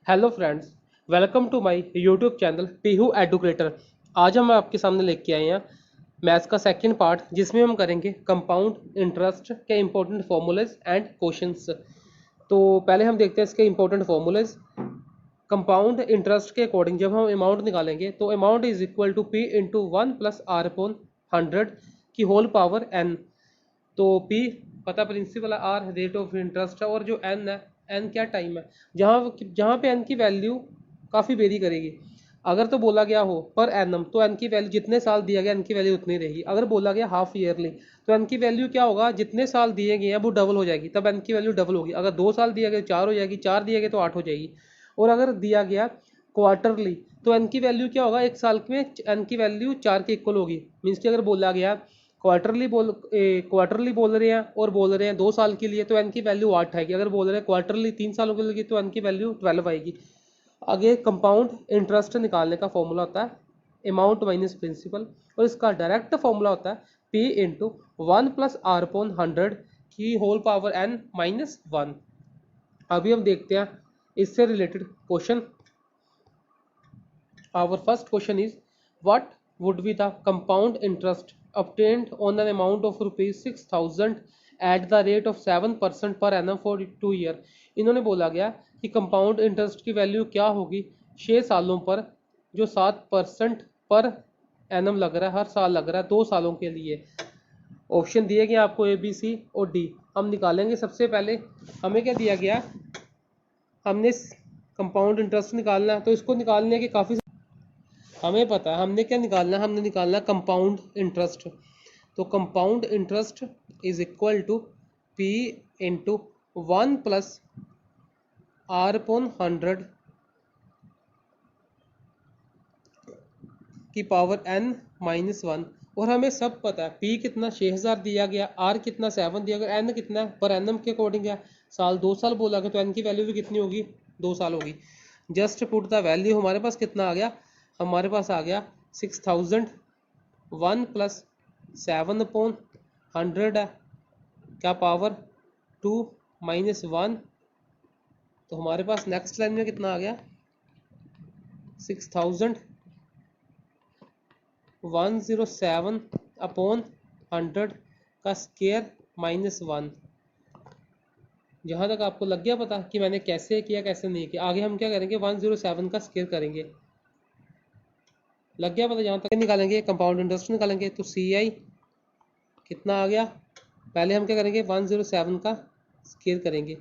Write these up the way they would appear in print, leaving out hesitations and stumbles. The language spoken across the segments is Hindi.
Hello friends, welcome to my YouTube channel Pihu educator. आज हम आपके सामने लेके आए हैं मैथ्स का सेकंड पार्ट, जिसमें हम करेंगे कंपाउंड इंटरेस्ट के इंपॉर्टेंट फॉर्मूलेज एंड क्वेश्चंस। तो पहले हम देखते हैं इसके इंपॉर्टेंट फॉर्मूलेज। कंपाउंड इंटरेस्ट के अकॉर्डिंग जब हम अमाउंट निकालेंगे तो amount is equal to P into one plus R upon 100 की होल पावर एन। तो P पता प्रिंसिपल है, R रेट ऑफ इंटरेस्ट है, और जो N है, N क्या टाइम है। जहाँ जहाँ पे N की वैल्यू काफ़ी वेरी करेगी। अगर तो बोला गया हो पर एनम तो N की वैल्यू जितने साल दिया गया N की वैल्यू उतनी रहेगी। अगर बोला गया हाफ ईयरली तो N की वैल्यू क्या होगा, जितने साल दिए गए हैं वो डबल हो जाएगी, तब N की वैल्यू डबल होगी। अगर 2 साल दिया गया 4 हो जाएगी, 4 दिए गए तो 8 हो जाएगी। और अगर दिया गया क्वार्टरली तो N की वैल्यू क्या होगा, एक साल में N की वैल्यू 4 के इक्वल होगी। मीन्स कि अगर बोला गया क्वार्टरली बोल रहे हैं और बोल रहे हैं 2 साल के लिए, तो एन की वैल्यू 8 आएगी। अगर बोल रहे हैं क्वार्टरली 3 सालों के लिए तो एन की वैल्यू 12 आएगी। आगे कंपाउंड इंटरेस्ट निकालने का फॉर्मूला होता है अमाउंट माइनस प्रिंसिपल, और इसका डायरेक्ट फॉर्मूला होता है P into one plus R upon 100 की होल पावर एन माइनस 1। अभी हम देखते हैं इससे related question. Our first question is, what would be the compound interest obtained on an amount of rupees 6,000 at the rate of 7% per annum for 2 year। इन्होंने बोला गया कि कंपाउंड इंटरेस्ट की वैल्यू क्या होगी 6 सालों पर, जो 7% पर एनम लग रहा है, हर साल लग रहा है 2 सालों के लिए। ऑप्शन दिए गए आपको ए बी सी और डी। हम निकालेंगे। सबसे पहले हमें क्या दिया गया, हमने कंपाउंड इंटरेस्ट निकालना है, तो इसको निकालने के काफ़ी हमें पता है हमने क्या निकालना है, हमने निकालना कंपाउंड इंटरेस्ट। तो compound interest is equal to P into one plus R upon 100 की पावर एन माइनस 1। और हमें सब पता है पी कितना 6000 दिया गया, आर कितना 7 दिया गया, एन कितना पर एनम के अकॉर्डिंग है साल, 2 साल बोला गया, तो एन की वैल्यू भी कितनी होगी, 2 साल होगी। जस्ट पुट द वैल्यू, हमारे पास कितना आ गया, हमारे पास आ गया 6000 1 प्लस 7 अपॉन 100 है, क्या पावर 2 माइनस 1। तो हमारे पास नेक्स्ट लाइन में कितना आ गया 6107 अपॉन 100 का स्केयर माइनस 1। जहाँ तक आपको लग गया पता कि मैंने कैसे किया कैसे नहीं किया, आगे हम क्या करेंगे 107 का स्केयर करेंगे। लग गया पता, जहाँ तक निकालेंगे कंपाउंड इंटरेस्ट निकालेंगे तो सी आई कितना आ गया, पहले हम क्या करेंगे 107 का स्केयर करेंगे,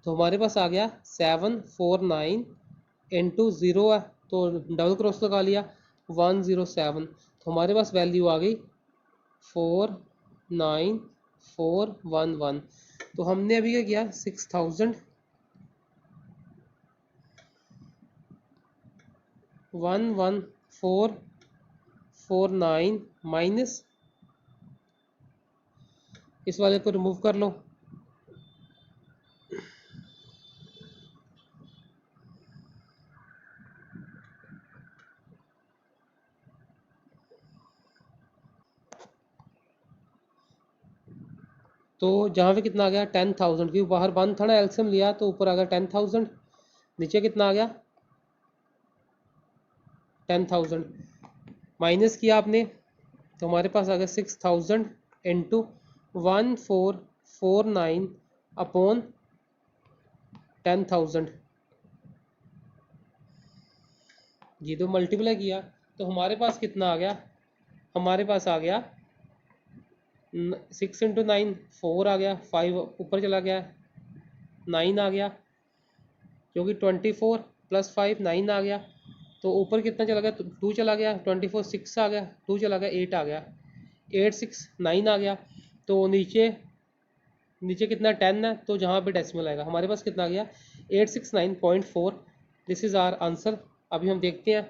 तो हमारे पास आ गया 749 इंटू ज़ीरो है तो डबल क्रॉस लगा लिया 107, तो हमारे पास वैल्यू आ गई 49411। तो हमने अभी क्या किया 611449 माइनस इस वाले को रिमूव कर लो, तो जहाँ पे कितना आ गया 10,000, क्योंकि बाहर 1 था ना, एल्सियम लिया तो ऊपर आ गया 10,000, नीचे कितना आ गया 10,000 माइनस किया आपने, तो हमारे पास आ गया 6,000 इंटू 1449 अपॉन 10,000। ये तो मल्टीप्लाई किया तो हमारे पास कितना आ गया, हमारे पास आ गया 6 इंटू 9 4 आ गया, 5 ऊपर चला गया, 9 आ गया, क्योंकि 24 प्लस 5 9 आ गया, तो ऊपर कितना चला गया 2 चला गया, 24 6 आ गया, 2 चला गया 8 आ गया, 8 6 9 आ गया, तो नीचे नीचे कितना 10 है, तो जहाँ पे डेसिमल आएगा हमारे पास कितना आ गया 869.4। This is our answer. अभी हम देखते हैं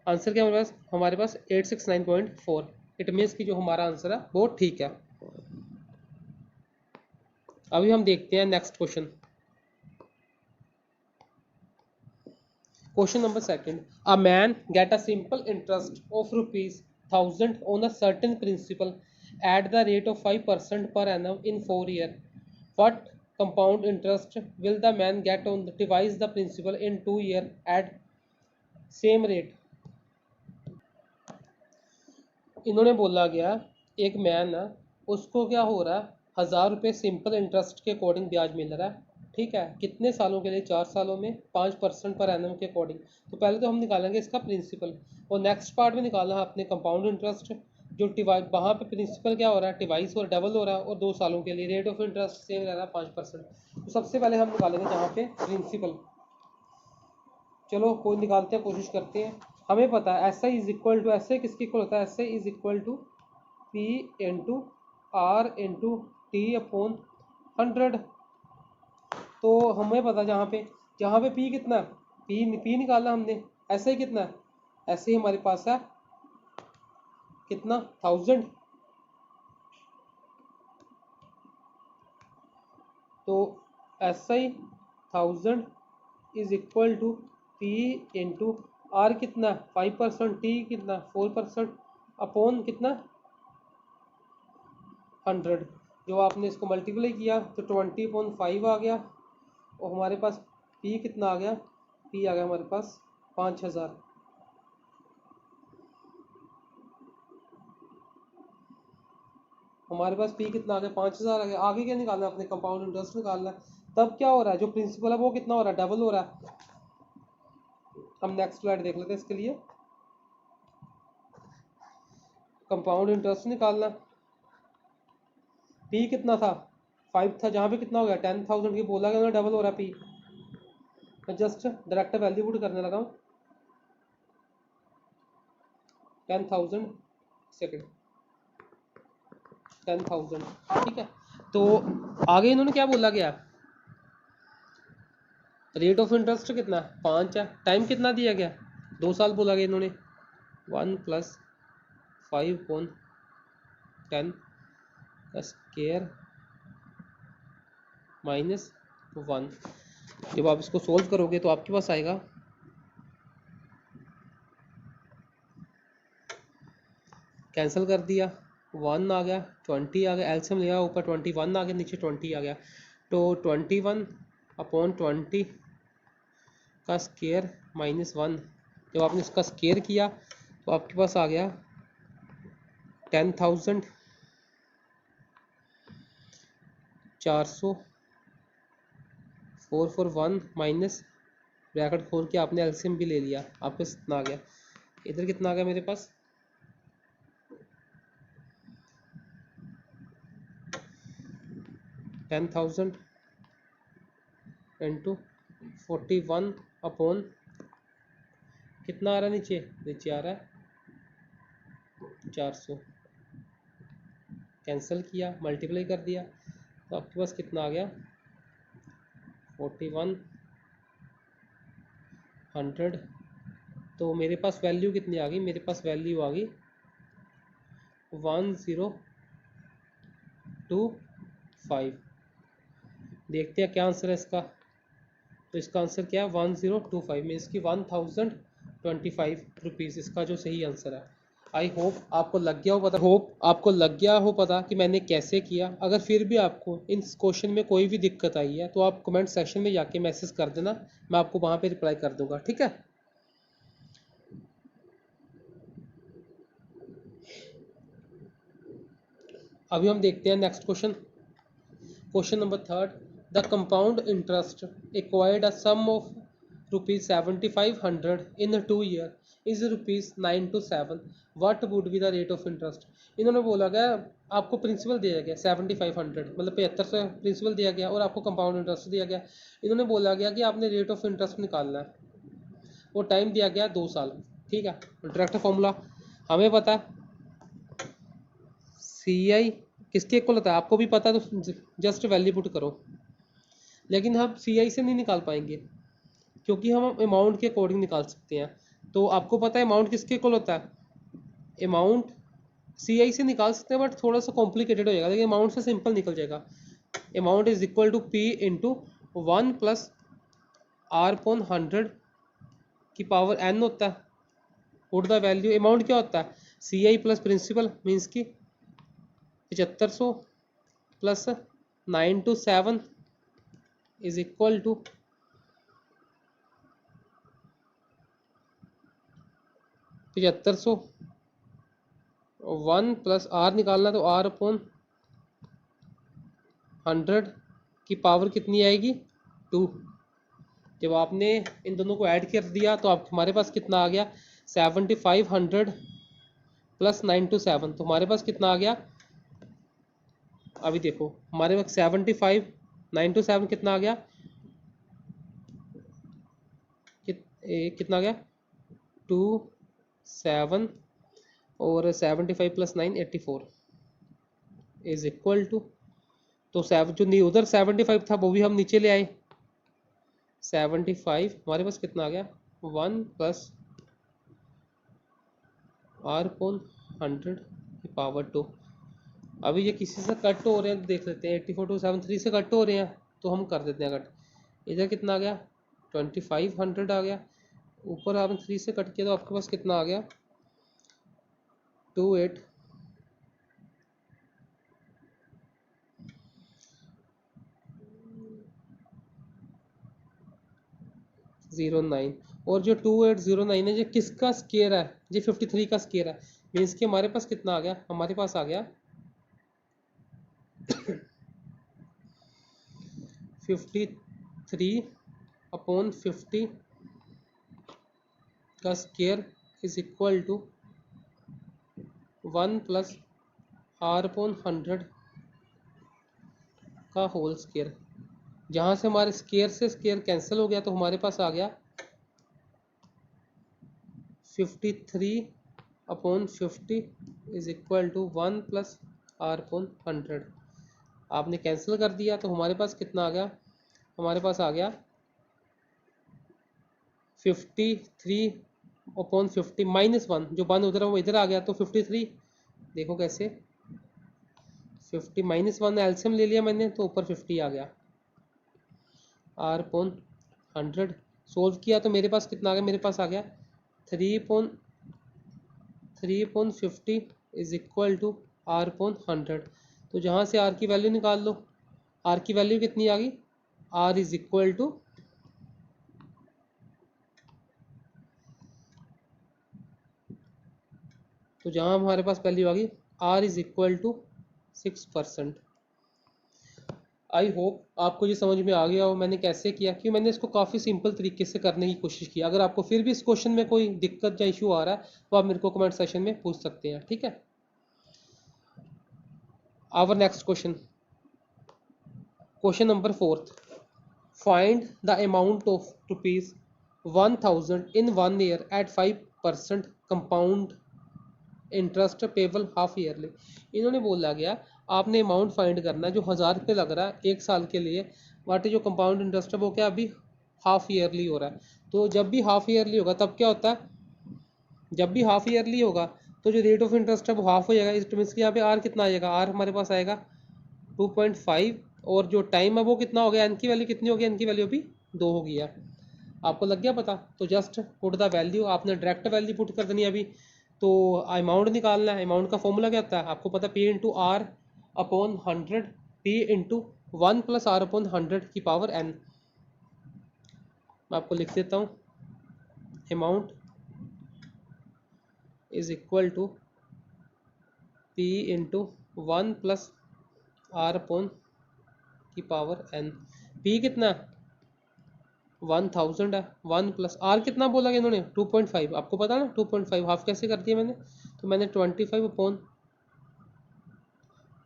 आंसर क्या हमारे पास 869.4। इट मीन्स कि जो हमारा आंसर है वो ठीक है। अभी हम देखते हैं next question. Question number second, a main get a simple interest of ₹1000 on a certain principal at the rate of 5% per annum in 4 years. What compound interest will the man get on the devise the principal in 2 year at same rate? इन्होंने बोला गया एक मैन है, उसको क्या हो रहा है 1000 रुपये सिंपल इंटरेस्ट के अकॉर्डिंग ब्याज मिल रहा है। ठीक है, कितने सालों के लिए? 4 सालों में 5% पर एनम के अकॉर्डिंग। तो पहले तो हम निकालेंगे इसका प्रिंसिपल, और नेक्स्ट पार्ट में निकालना है अपने कंपाउंड इंटरेस्ट, जो डिवाइड वहाँ पे प्रिंसिपल क्या हो रहा है डिवाइस और डबल हो रहा है, और 2 सालों के लिए रेट ऑफ इंटरेस्ट सेम रह रहा है 5%। तो सबसे पहले हम निकालेंगे जहाँ पे प्रिंसिपल। चलो कोई निकालते हैं, कोशिश करते हैं। हमें पता है S I is equal to, S I किसके इक्वल होता है? S I is equal to P into R into T upon 100। तो हमें पता जहाँ पे पी कितना है, पी निकालना हमने। एस आई कितना है? एस आई हमारे पास है कितना? 1000। तो S I 1000 is equal to P into R कितना 5%, टी कितना 4% अपॉन कितना 100। जो आपने इसको मल्टीप्लाई किया तो 20.5 आ गया, और हमारे पास पी कितना आ गया? पी आ गया हमारे पास 5000। हमारे पास पी कितना आ गया? 5000 आ गया। आगे क्या निकालना है? अपने कंपाउंड इंटरेस्ट निकालना है। तब क्या हो रहा है, जो प्रिंसिपल है वो कितना हो रहा है? डबल हो रहा है। हम नेक्स्ट स्लाइड देख लेते हैं इसके लिए। कंपाउंड इंटरेस्ट निकालना, पी कितना था? 5 था, जहाँ पे कितना हो गया 10,000 की बोला गया, डबल हो रहा है पी। मैं जस्ट डायरेक्ट वैल्यू पुट करने लगा हूँ 10,000 सेकेंड 10,000। ठीक है, तो आगे इन्होंने क्या बोला गया? रेट ऑफ इंटरेस्ट कितना 5 है। टाइम कितना दिया गया? 2 साल बोला गया इन्होंने। 1 + 5/10 स्क्वायर -1। जब आप इसको सोल्व करोगे तो आपके पास आएगा कैंसिल कर दिया 1 आ गया, 20 आ गया, एलसीएम लिया ऊपर 21 आ गया, नीचे 20 आ गया। तो 21/20 का स्क्वायर -1। जब आपने इसका स्क्वायर किया तो आपके पास आ गया 10,000 400 441 माइनस ब्रैकेट खोल के आपने एलसीएम भी ले लिया, आपके कितना आ गया? इधर कितना आ गया मेरे पास? 10,000 इंटू 41 अपॉन कितना आ रहा है? नीचे आ रहा है 400। कैंसिल किया, मल्टीप्लाई कर दिया, तो आपके पास कितना आ गया? 4100। तो मेरे पास वैल्यू कितनी आ गई? मेरे पास वैल्यू आ गई 1025। देखते हैं क्या आंसर है इसका। तो इसका आंसर क्या है? 1025 मीन्स की 1025 रुपीज़ इसका जो सही आंसर है। आई होप आपको लग गया हो पता कि मैंने कैसे किया। अगर फिर भी आपको इन क्वेश्चन में कोई भी दिक्कत आई है तो आप कमेंट सेक्शन में जाके मैसेज कर देना, मैं आपको वहाँ पे रिप्लाई कर दूंगा। ठीक है, अभी हम देखते हैं next question. Question number 3, the compound interest acquired a sum of ₹7,500 in 2 year is ₹9 to 7, what would be the rate of interest? इन्होंने बोला गया आपको प्रिंसिपल दिया गया 7,500 मतलब 7500 प्रिंसिपल दिया गया, और आपको कंपाउंड इंटरेस्ट दिया गया। इन्होंने बोला गया कि आपने रेट ऑफ इंटरेस्ट निकालना है, और टाइम दिया गया 2 साल। ठीक है, डायरेक्ट फॉर्मूला हमें पता है, सी आई किसके इक्वल होता है आपको भी पता है, तो जस्ट वैल्यू पुट करो। लेकिन हम सी आई से नहीं निकाल पाएंगे, क्योंकि हम अमाउंट के अकॉर्डिंग निकाल सकते हैं। तो आपको पता है अमाउंट किसके इक्वल होता है? अमाउंट सी आई से निकाल सकते हैं, बट थोड़ा सा कॉम्प्लिकेटेड हो जाएगा, लेकिन अमाउंट से सिंपल निकल जाएगा। Amount is equal to P into 1 + r/100 की पावर n होता है। पुट द वैल्यू, अमाउंट क्या होता है? C I plus principal means की 7500 + 9 to 7 is equal to 7500, 1 plus R निकालना तो आर अपॉन 100 की पावर कितनी आएगी 2। जब आपने इन दोनों को ऐड कर दिया तो आप हमारे पास कितना आ गया 7500 प्लस 927, तो हमारे पास कितना आ गया, अभी देखो हमारे पास 75 927 कितना आ गया, कितना आ गया 2 7 और 75 प्लस 9 84 इज इक्वल टू, तो जो नहीं उधर 75 था वो भी हम नीचे ले आए, 75 हमारे पास कितना आ गया 1 प्लस आर अपॉन 100 की पावर 2। अभी ये किसी से कट हो रहे हैं तो देख लेते हैं, 84 टू 73 से कट हो रहे हैं तो हम कर देते हैं कट। इधर कितना आ गया 2500 आ गया, ऊपर आपने 3 से कट किया तो आपके पास कितना आ गया 2809, और जो 2809 है ये किसका स्केयर है, ये 53 का स्केयर है, मीन्स कि हमारे पास कितना आ गया, हमारे पास आ गया 53 अपॉन 50 का square is equal to 1 plus R upon 100 का होल स्केयर। जहाँ से हमारे स्केयर से स्केयर कैंसिल हो गया तो हमारे पास आ गया 53 upon 50 is equal to 1 plus R upon 100। आपने कैंसिल कर दिया तो हमारे पास कितना आ गया, हमारे पास आ गया 53 अपॉन 50 माइनस 1, जो 1 उधर है वो इधर आ गया, तो 53 देखो कैसे 50 माइनस 1 एल्सियम ले लिया मैंने तो ऊपर 50 आ गया, आर अपॉन 100 सोल्व किया तो मेरे पास कितना आ गया, मेरे पास आ गया 3 upon 50 is equal to R upon 100। तो जहाँ से आर की वैल्यू निकाल लो, आर की वैल्यू कितनी आ गई, आर इज इक्वल टू, तो जहाँ हमारे पास वैल्यू आ गई R is equal to 6%। I hope आपको ये समझ में आ गया हो मैंने कैसे किया, क्योंकि मैंने इसको काफ़ी सिंपल तरीके से करने की कोशिश की। अगर आपको फिर भी इस क्वेश्चन में कोई दिक्कत या इशू आ रहा है तो आप मेरे को कमेंट सेशन में पूछ सकते हैं, ठीक है। Our next question, question number 4, find the amount of ₹1000 in 1 year at 5% compound interest payable half yearly. इन्होंने बोला गया आपने अमाउंट फाइंड करना है जो 1000 रुपये लग रहा है 1 साल के लिए, वाट जो कंपाउंड इंटरेस्ट है वो क्या अभी हाफ ईयरली हो रहा है। तो जब भी हाफ ईयरली होगा तब क्या होता है, जब भी हाफ ईयरली होगा तो जो रेट ऑफ इंटरेस्ट है वो हाफ हो जाएगा, इस मीन्स कि यहाँ पे आर कितना आएगा, आर हमारे पास आएगा 2.5, और जो टाइम है वो कितना हो गया, एन की वैल्यू कितनी होगी, एन की वैल्यू अभी 2 हो गया। आपको लग गया पता, तो जस्ट पुट द वैल्यू, आपने डायरेक्ट वैल्यू पुट कर देनी है अभी। तो अमाउंट निकालना है, अमाउंट का फॉर्मूला क्या होता है आपको पता, P into R upon 100, P into 1 plus R upon 100 की पावर एन। मैं आपको लिख देता हूँ, amount is equal to P into 1 plus R upon की पावर एन। पी कितना 1000 है, 1 प्लस आर कितना बोला कि इन्होंने 2.5, आपको पता ना 2.5 हाफ कैसे कर दिया मैंने, तो मैंने 25 अपॉन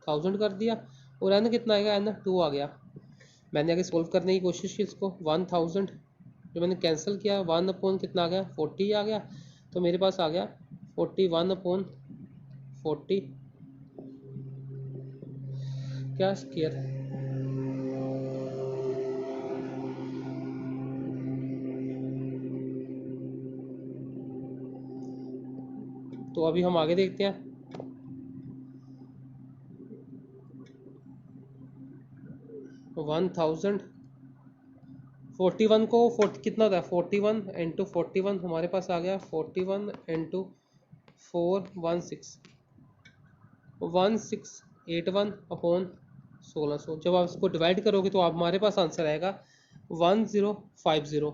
1000 कर दिया, और एन कितना आएगा, एन 2 आ गया। मैंने आगे सोल्व करने की कोशिश की इसको, 1000 जो मैंने कैंसिल किया 1 अपॉन कितना आ गया 40 आ गया, तो मेरे पास आ गया 41 अपॉन 40 क्या स्क्वायर। तो अभी हम आगे देखते हैं, 1000 41 को 40 कितना होता है 41 इंटू 41 हमारे पास आ गया 41 इंटू 4 1681 अपॉन 1600। जब आप इसको डिवाइड करोगे तो आप हमारे पास आंसर आएगा 1050।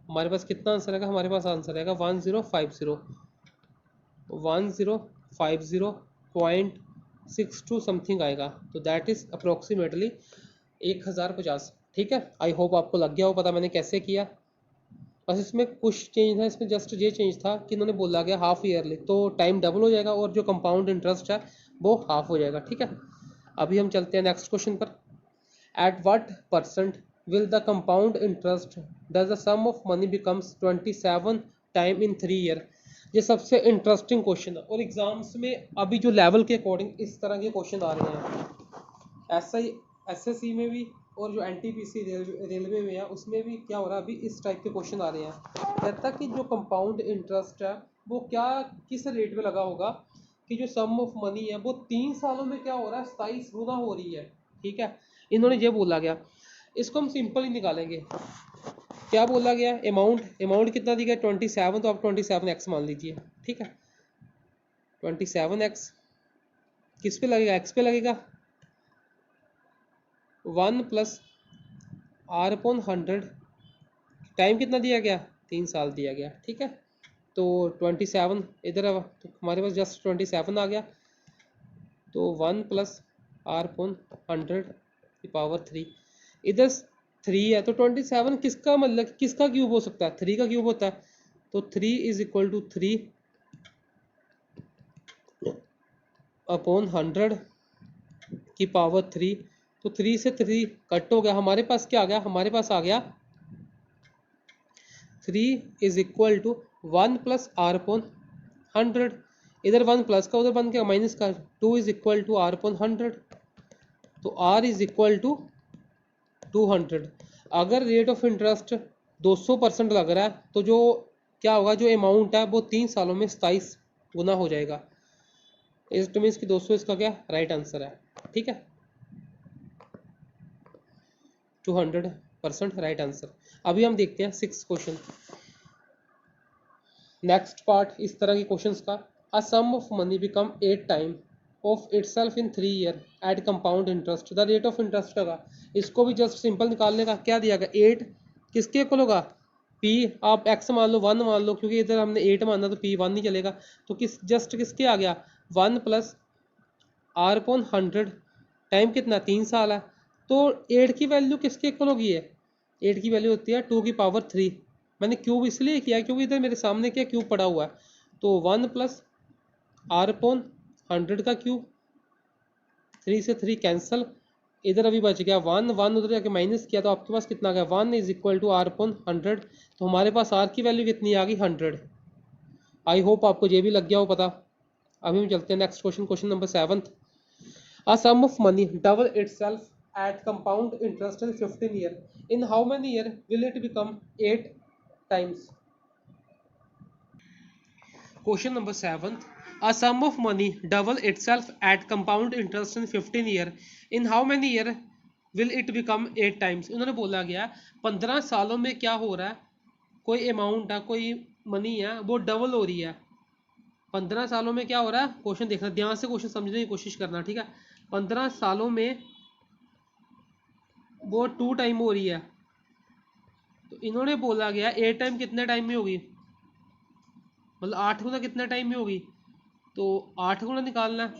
हमारे पास कितना आंसर आएगा? हमारे पास आंसर आएगा 1050, 1050.62 समथिंग आएगा। तो दैट इज अप्रोक्सीमेटली 1050। ठीक है, आई होप आपको लग गया हो पता मैंने कैसे किया। बस इसमें कुछ चेंज था, इसमें जस्ट ये चेंज था कि इन्होंने बोला गया हाफ ईयरली, तो टाइम डबल हो जाएगा और जो कंपाउंड इंटरेस्ट है वो हाफ हो जाएगा। ठीक है, अभी हम चलते हैं नेक्स्ट क्वेश्चन पर। At what percent will the compound interest does the sum of money becomes 27 time in 3 year? ये सबसे इंटरेस्टिंग क्वेश्चन है और एग्जाम्स में अभी जो लेवल के अकॉर्डिंग इस तरह के क्वेश्चन आ रहे हैं। ऐसा ही एसएससी में भी और जो एनटीपीसी रेलवे में है उसमें भी क्या हो रहा है, अभी इस टाइप के क्वेश्चन आ रहे हैं। कहता कि जो कंपाउंड इंटरेस्ट है वो क्या किस रेट में लगा होगा कि जो सम ऑफ मनी है वो 3 सालों में क्या हो रहा है, 27 गुना हो रही है। ठीक है, इन्होंने ये बोला गया। इसको हम सिंपल ही निकालेंगे। क्या बोला गया? अमाउंट कितना दिया गया? 27, तो आप 27x मान लीजिए। ठीक है, 27x किस पे लगेगा? x पे लगेगा। 1 प्लस r अपॉन 100, टाइम कितना दिया गया? 3 साल दिया गया। ठीक है, तो 27 इधर तो हमारे पास जस्ट 27 आ गया। तो 1 प्लस r अपॉन 100 की पावर 3, इधर 3 है तो 27 किसका मतलब किसका क्यूब हो सकता है? 3 का क्यूब होता है। तो 3 इज इक्वल टू 3 अपॉन 100 की पावर 3। तो 3 से 3 कट हो गया, हमारे पास क्या आ गया? हमारे पास आ गया 3 is equal to 1 plus R upon 100। इधर 1 प्लस का उधर बन गया माइनस का। 2 is equal to R upon 100। तो आर इज इक्वल टू 200। अगर रेट ऑफ इंटरेस्ट 200% लग रहा है तो जो क्या होगा, जो अमाउंट है वो 3 सालों में 27 गुना हो जाएगा। इट मीन्स कि 200 इसका क्या राइट आंसर है। ठीक है, 200% राइट आंसर। अभी हम देखते हैं 6th क्वेश्चन। नेक्स्ट पार्ट इस तरह के क्वेश्चंस का। A sum of money become 8 time of itself in 3 year at compound interest, the rate of interest होगा। इसको भी जस्ट सिंपल निकालने का। क्या दिया गया? 8 किसके इक्वल होगा? पी, आप x मान लो 1 मान लो, क्योंकि इधर हमने 8 माना तो p 1 नहीं चलेगा। तो जस्ट किसके आ गया? 1 प्लस आर अपॉन 100, टाइम कितना? 3 साल है। तो 8 की वैल्यू किसके इक्वल होगी है? 8 की वैल्यू होती है 2 की पावर 3। मैंने क्यूब इसलिए किया क्योंकि इधर मेरे सामने क्या क्यूब पड़ा हुआ है। तो 1 प्लस आर अपॉन 100 का क्यूब, 3 से 3 कैंसिल, इधर अभी बच गया 1 1, उधर जाके माइनस किया तो आपके पास कितना आ गया? 1 is equal to R upon 100। तो हमारे पास आर की वैल्यू कितनी आ गई? 100। आई होप आपको ये भी लग गया हो पता। अभी हम चलते हैं next question, question number 7th। A sum of money double itself at compound interest in 15 year. In how many year will it become 8 times? Question number 7th. A sum of money double itself at compound interest in 15 year. In how many year will it become 8 times? उन्होंने बोला गया 15 सालों में क्या हो रहा है, कोई अमाउंट है, कोई मनी है वो डबल हो रही है। 15 सालों में क्या हो रहा है? क्वेश्चन देखना ध्यान से, क्वेश्चन समझने की कोशिश करना। ठीक है, 15 सालों में वो 2 टाइम हो रही है। तो इन्होंने बोला गया 8 टाइम कितने टाइम में होगी, मतलब 8 गुना कितने टाइम में होगी। तो 8 गुना निकालना है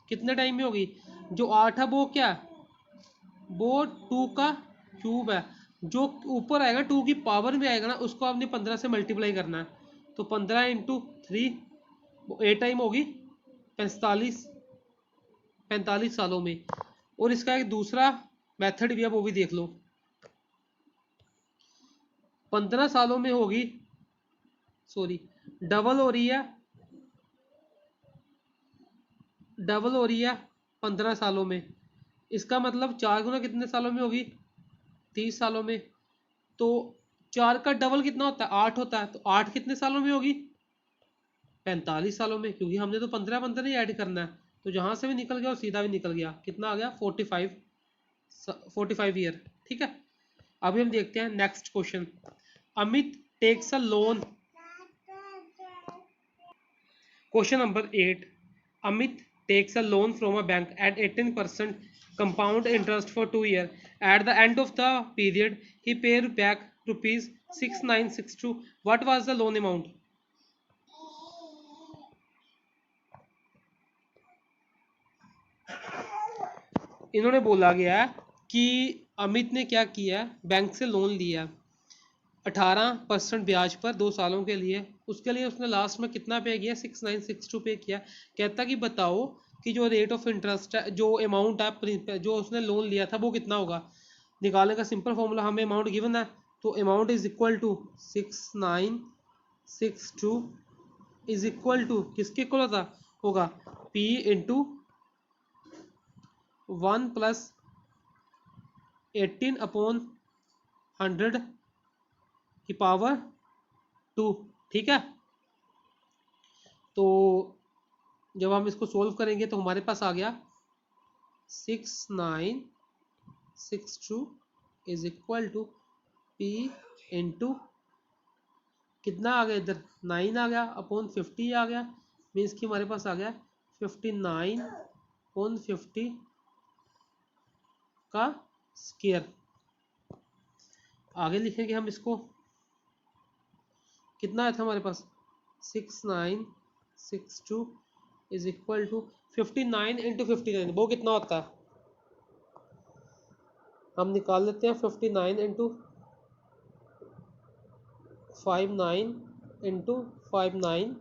कितने टाइम में होगी। जो 8 है वो क्या है? वो 2 का क्यूब है। जो ऊपर आएगा 2 की पावर में आएगा ना, उसको आपने 15 से मल्टीप्लाई करना है। तो 15 इंटू 3 वो 8 टाइम होगी 45 सालों में। और इसका एक दूसरा मेथड भी है, वो भी देख लो। 15 सालों में होगी, सॉरी डबल हो रही है, डबल हो रही है 15 सालों में। इसका मतलब 4 गुना कितने सालों में होगी? 30 सालों में। तो 4 का डबल कितना होता है? 8 होता है। तो 8 कितने सालों में होगी? 45 सालों में, क्योंकि हमने तो 15 ही ऐड करना है। तो जहां से भी निकल गया और सीधा भी निकल गया, कितना आ गया? 45 ईयर। ठीक है, अभी हम देखते हैं next question. Amit takes a loan. Question number 8. Amit takes a loan from a bank at 18% compound interest for 2 years. At the end of the period, he paid back rupees 6962. What was the loan amount? इन्होंने बोला गया कि अमित ने क्या किया, बैंक से लोन लिया 18% ब्याज पर 2 सालों के लिए। उसके लिए उसने लास्ट में कितना पे किया, 6962 पे किया। कहता कि बताओ कि जो रेट ऑफ इंटरेस्ट है, जो अमाउंट है जो उसने लोन लिया था वो कितना होगा। निकालने का सिंपल फॉर्मूला, हमें अमाउंट गिवन है तो amount is equal to 6962 is equal to किसके इक्वल होगा P इंटू 1 प्लस 18 अपॉन 100 की पावर 2। ठीक है, तो जब हम इसको सोल्व करेंगे तो हमारे पास आ गया 6962 is equal to P into कितना आ गया, इधर 9 आ गया अपॉन 50 आ गया, मीन्स कि हमारे पास आ गया 59 अपॉन 50 का स्क्वायर। आगे लिखेंगे हम इसको, कितना आया था हमारे पास 6962 इज इक्वल टू 59 इंटू 59, वो कितना होता है हम निकाल लेते हैं। 59 into 59 into 59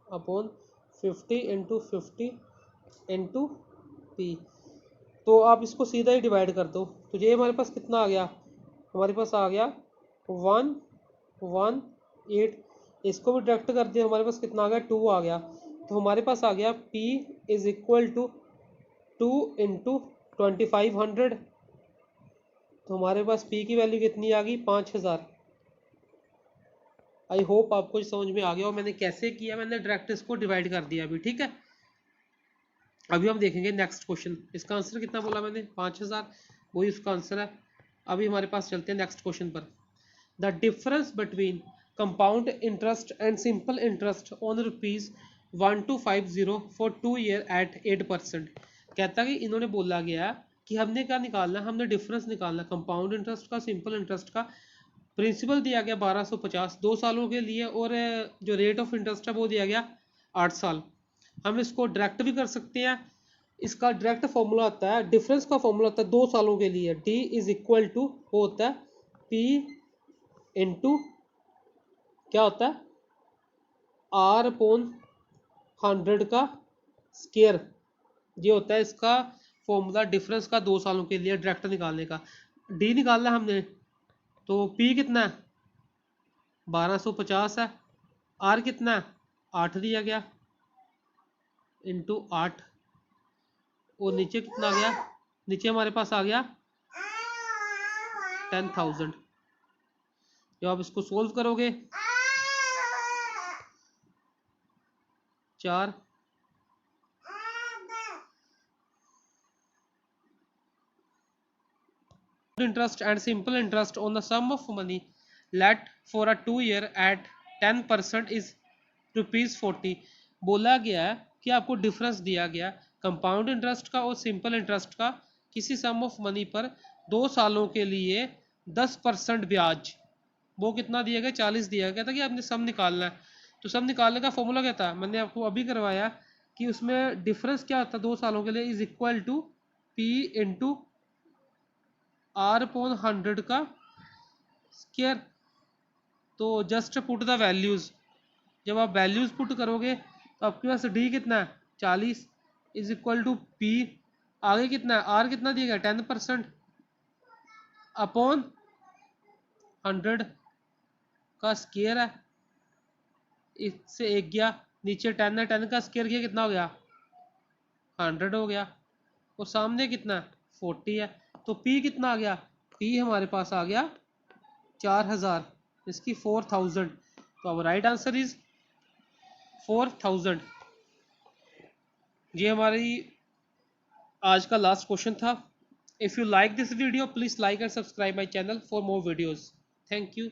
upon 50 into 50 into P. तो आप इसको सीधा ही डिवाइड कर दो, तो ये हमारे पास कितना आ गया, हमारे पास आ गया 118। इसको भी डायरेक्ट कर दिया, हमारे पास कितना आ गया 2 आ गया। तो हमारे पास आ गया P is equal to 2 into 2500। तो हमारे पास P की वैल्यू कितनी आ गई 5000। आई होप आपको समझ में आ गया और मैंने कैसे किया, मैंने डायरेक्ट इसको डिवाइड कर दिया अभी। ठीक है, अभी हम देखेंगे नेक्स्ट क्वेश्चन। इसका आंसर कितना बोला मैंने 5000, वही उसका आंसर है। अभी हमारे पास चलते हैं नेक्स्ट क्वेश्चन पर। The difference between compound interest and simple interest on ₹1250 for 2 year at 8%। कहता कि इन्होंने बोला गया कि हमने क्या निकालना है, हमने डिफरेंस निकालना कंपाउंड इंटरेस्ट का सिंपल इंटरेस्ट का। प्रिंसिपल दिया गया 1250 2 सालों के लिए, और जो रेट ऑफ इंटरेस्ट है वो दिया गया 8 साल। हम इसको डायरेक्ट भी कर सकते हैं। इसका डायरेक्ट फॉर्मूला आता है, डिफरेंस का फॉर्मूला होता है 2 सालों के लिए, D इज इक्वल टू होता है P इंटू क्या होता है R अपॉन 100 का स्क्वायर। ये होता है इसका फॉर्मूला डिफरेंस का 2 सालों के लिए डायरेक्ट निकालने का। D निकालना हमने, तो P कितना है 1250 है, R कितना है 8 दिया गया इंटू 8, और नीचे कितना आ गया, नीचे हमारे पास आ गया 10,000। जब आप इसको सोल्व करोगे 4 interest and simple interest on the sum of money let for a 2 year at 10% is ₹40। बोला गया कि आपको डिफरेंस दिया गया कंपाउंड इंटरेस्ट का और सिंपल इंटरेस्ट का किसी सम ऑफ मनी पर 2 सालों के लिए 10% ब्याज। वो कितना दिया गया 40 दिया गया था कि आपने सम निकालना है। तो सम निकालने का फॉर्मूला क्या था, मैंने आपको अभी करवाया कि उसमें डिफरेंस क्या होता है 2 सालों के लिए is equal to P into R upon 100 का स्क्वायर। तो जस्ट पुट द वैल्यूज, जब आप वैल्यूज पुट करोगे तो आपके पास D कितना है 40 इज इक्वल टू P, आगे कितना है R कितना दिया गया 10% अपॉन 100 का स्क्वायर है, इससे एक गया नीचे 10 है, 10 का स्क्वायर किया कितना हो गया 100 हो गया, और सामने कितना 40 है। तो P कितना आ गया, P हमारे पास आ गया 4000, इसकी 4000। तो अब राइट आंसर इज 4000। ये हमारी आज का लास्ट क्वेश्चन था। If you like this video please like and subscribe my channel for more videos. Thank you.